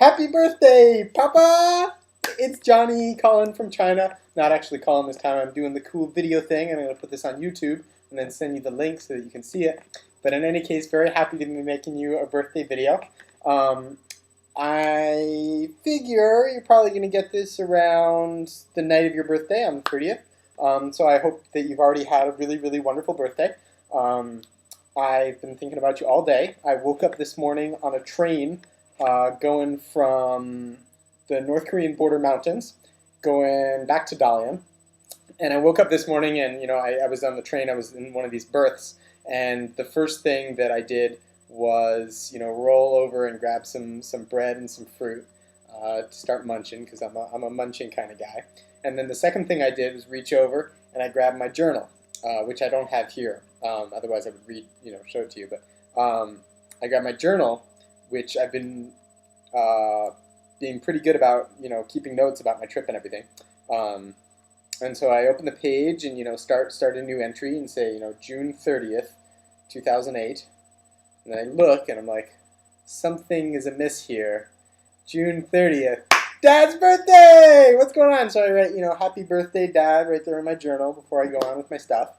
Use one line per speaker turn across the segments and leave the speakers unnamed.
Happy birthday, Papa! It's Johnny calling from China. Not actually calling this time. I'm doing the cool video thing, and I'm going to put this on YouTube and then send you the link so that you can see it. But in any case, very happy to be making you a birthday video. I figure you're probably going to get this around the night of your birthday on the 30th. So I hope that you've already had a really, really wonderful birthday. I've been thinking about you all day. I woke up this morning on a train going from the North Korean border mountains, going back to Dalian. And I woke up this morning and, I was on the train, I was in one of these berths, and the first thing that I did was, roll over and grab some bread and some fruit to start munching, because I'm a munching kind of guy. And then the second thing I did was reach over and I grabbed my journal, which I don't have here. Otherwise I would read, show it to you. But I grabbed my journal, which I've been being pretty good about, keeping notes about my trip and everything. And so I open the page and, start a new entry and say, June 30th, 2008. And then I look and I'm like, something is amiss here. June 30th, Dad's birthday! What's going on? So I write, happy birthday, Dad, right there in my journal before I go on with my stuff.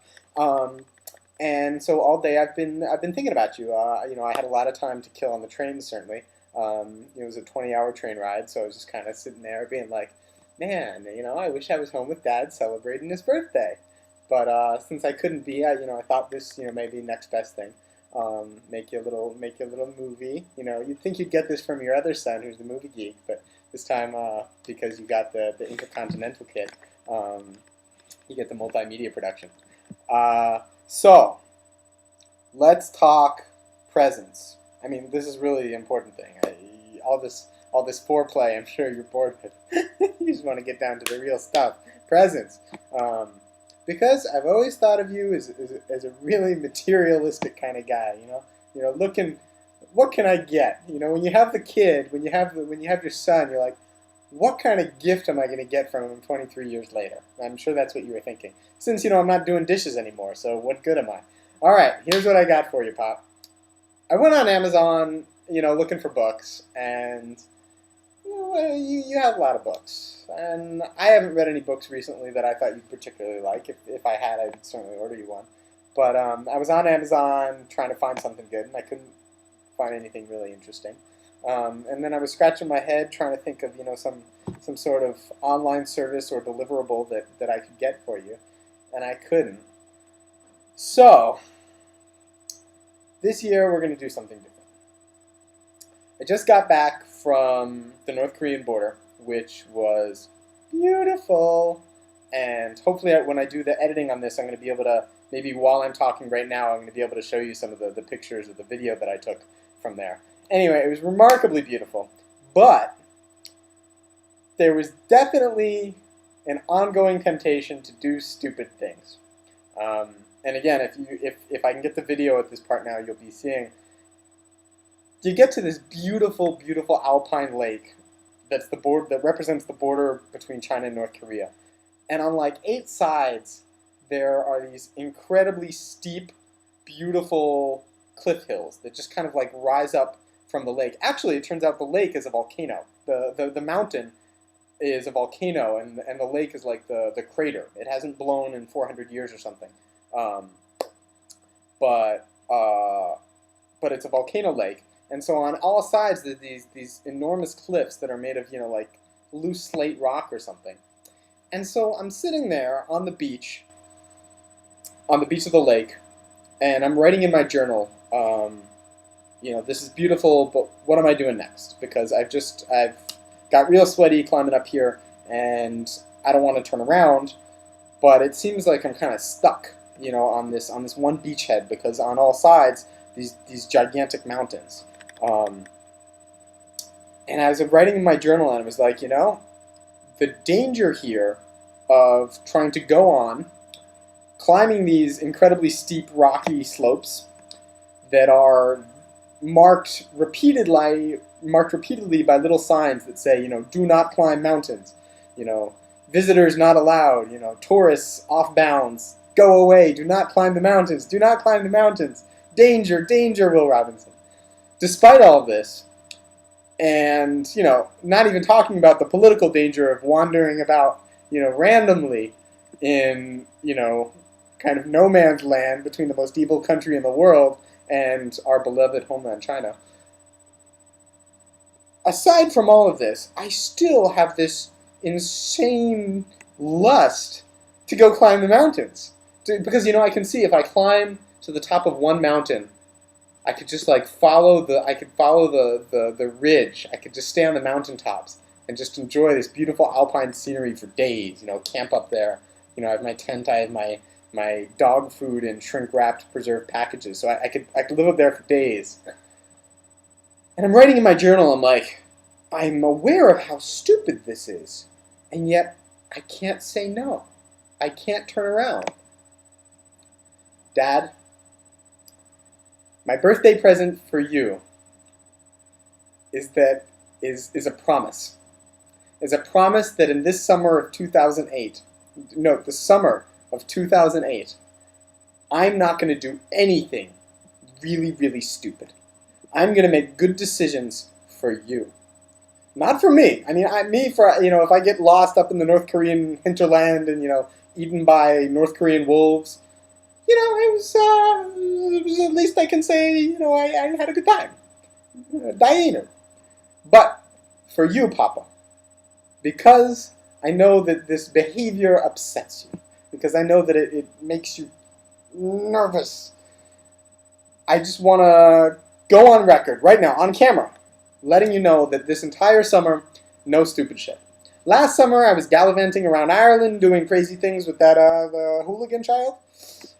And so all day I've been thinking about you. I had a lot of time to kill on the train, certainly. It was a 20-hour train ride, so I was just kind of sitting there being like, man, I wish I was home with Dad celebrating his birthday. But since I couldn't be, I thought this, maybe next best thing. Make you a little movie. You'd think you'd get this from your other son, who's the movie geek, but this time, because you got the Intercontinental kit, you get the multimedia production. So, let's talk presents. I mean, this is really the important thing. All this foreplay, I'm sure you're bored with. You just want to get down to the real stuff. Presents. Because I've always thought of you as a really materialistic kind of guy. Looking, what can I get? When you have the kid, when you have your son, you're like, what kind of gift am I going to get from him 23 years later? I'm sure that's what you were thinking. Since, I'm not doing dishes anymore, so what good am I? All right, here's what I got for you, Pop. I went on Amazon, looking for books, and you have a lot of books. And I haven't read any books recently that I thought you'd particularly like. If I had, I'd certainly order you one. But I was on Amazon trying to find something good, and I couldn't find anything really interesting. And then I was scratching my head trying to think of, some sort of online service or deliverable that I could get for you, and I couldn't. So, this year we're going to do something different. I just got back from the North Korean border, which was beautiful, and hopefully when I do the editing on this, I'm going to be able to, maybe while I'm talking right now, I'm going to be able to show you some of the pictures of the video that I took from there. Anyway, it was remarkably beautiful, but there was definitely an ongoing temptation to do stupid things. And again, if I can get the video at this part now, you'll be seeing. You get to this beautiful, beautiful alpine lake that represents the border between China and North Korea, and on like 8 sides there are these incredibly steep, beautiful cliff hills that just kind of like rise up from the lake. Actually, it turns out the lake is a volcano. The mountain is a volcano, and the lake is like the crater. It hasn't blown in 400 years or something. But it's a volcano lake, and so on all sides there's these enormous cliffs that are made of like loose slate rock or something. And so I'm sitting there on the beach of the lake, and I'm writing in my journal. This is beautiful, but what am I doing next? Because I've got real sweaty climbing up here, and I don't want to turn around, but it seems like I'm kind of stuck, on this one beachhead, because on all sides these gigantic mountains. And I was writing in my journal, and I was like, the danger here of trying to go on climbing these incredibly steep rocky slopes that are marked repeatedly by little signs that say, do not climb mountains, visitors not allowed, tourists off bounds, go away, do not climb the mountains, do not climb the mountains, danger, danger, Will Robinson. Despite all of this, And, not even talking about the political danger of wandering about, randomly in, kind of no man's land between the most evil country in the world and our beloved homeland, China. Aside from all of this, I still have this insane lust to go climb the mountains. Because, I can see if I climb to the top of one mountain, I could just follow the ridge. I could just stay on the mountaintops and just enjoy this beautiful alpine scenery for days. Camp up there. I have my tent. I have my dog food in shrink wrapped preserved packages. So I could live up there for days. And I'm writing in my journal. I'm like, I'm aware of how stupid this is, and yet I can't say no. I can't turn around. Dad, my birthday present for you is a promise. Is a promise that in this summer of 2008, note the summer of 2008, I'm not going to do anything really, really stupid. I'm going to make good decisions for you. Not for me. I mean, if I get lost up in the North Korean hinterland and, eaten by North Korean wolves, it was at least I can say, I had a good time. Diana. But for you, Papa, because I know that this behavior upsets you, because I know that it makes you nervous, I just want to go on record right now, on camera, letting you know that this entire summer, no stupid shit. Last summer, I was gallivanting around Ireland doing crazy things with that the hooligan child.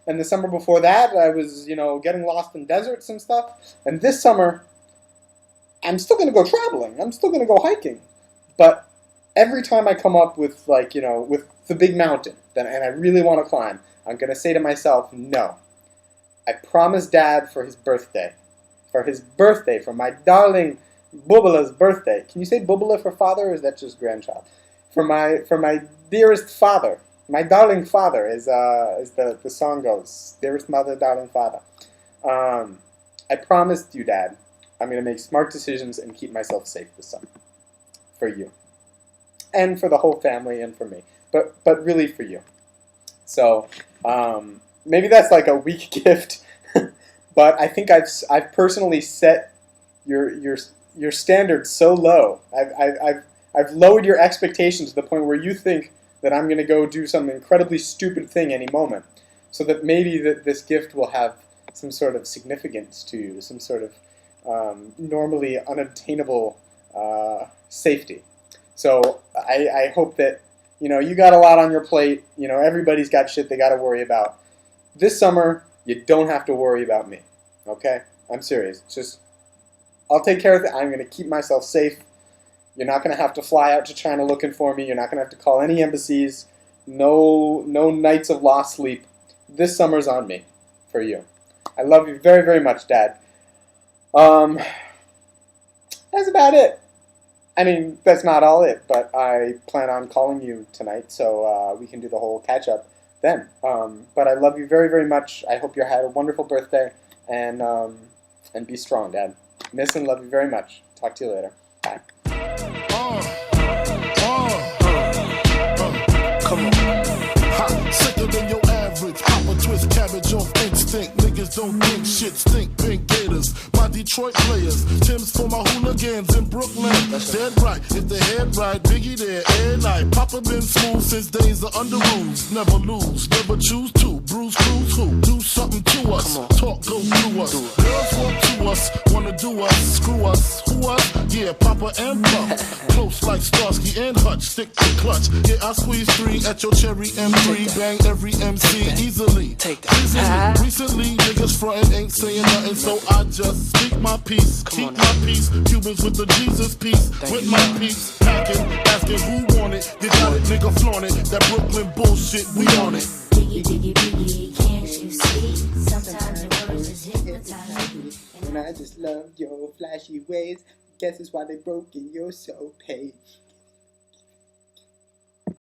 And the summer before that, I was, getting lost in deserts and stuff. And this summer, I'm still going to go traveling. I'm still going to go hiking. But every time I come up with, with the big mountain, and I really want to climb, I'm going to say to myself, no. I promised Dad for his birthday, for my darling Bubala's birthday. Can you say Bubala for father, or is that just grandchild? For my dearest father, my darling father, as the song goes. Dearest mother, darling father. I promised you, Dad, I'm going to make smart decisions and keep myself safe this summer. For you. And for the whole family and for me. But really for you. So, maybe that's like a weak gift. But I think I've personally set your standards so low. I've lowered your expectations to the point where you think that I'm going to go do some incredibly stupid thing any moment, so that maybe this gift will have some sort of significance to you, some sort of normally unobtainable safety. So I hope that you got a lot on your plate. Everybody's got shit they got to worry about. This summer, you don't have to worry about me. Okay? I'm serious. Just I'll take care of it. I'm going to keep myself safe. You're not going to have to fly out to China looking for me. You're not going to have to call any embassies. No nights of lost sleep. This summer's on me for you. I love you very, very much, Dad. That's about it. I mean, that's not all it, but I plan on calling you tonight so we can do the whole catch-up then. But I love you very, very much. I hope you had a wonderful birthday, and be strong, Dad. Miss and love you very much. Talk to you later. Bye.
Come on. Ha, sicker than your average. Papa twist cabbage off instinct. Niggas don't think shit stink. Pink Gators, my Detroit players. Tim's for my hooligans in Brooklyn. Dead right, if the head right, Biggie there, air night. Papa been smooth since days of under rules. Never lose, never choose to. Bruise, cruise, who? Do something to us. Talk, go through us. Girls want to us, wanna do us. Screw us, who us? Yeah, Papa and Pup. Close like Starsky and Hutch. Stick to clutch. Yeah, I squeeze 3 at your cherry M3. Bang every MC easily.
Take that.
Recently, niggas frontin' ain't saying nothing, so I just speak my peace. Keep my peace. Cubans with the Jesus peace. With my peace. Packing, asking who want it. They got it, nigga flaunt it. That Brooklyn bullshit, we on it.
Biggie, biggie, biggie, can't you see? Sometimes your words just hypnotize me.
And I just love your flashy ways. Guess it's why they broke in your soul page.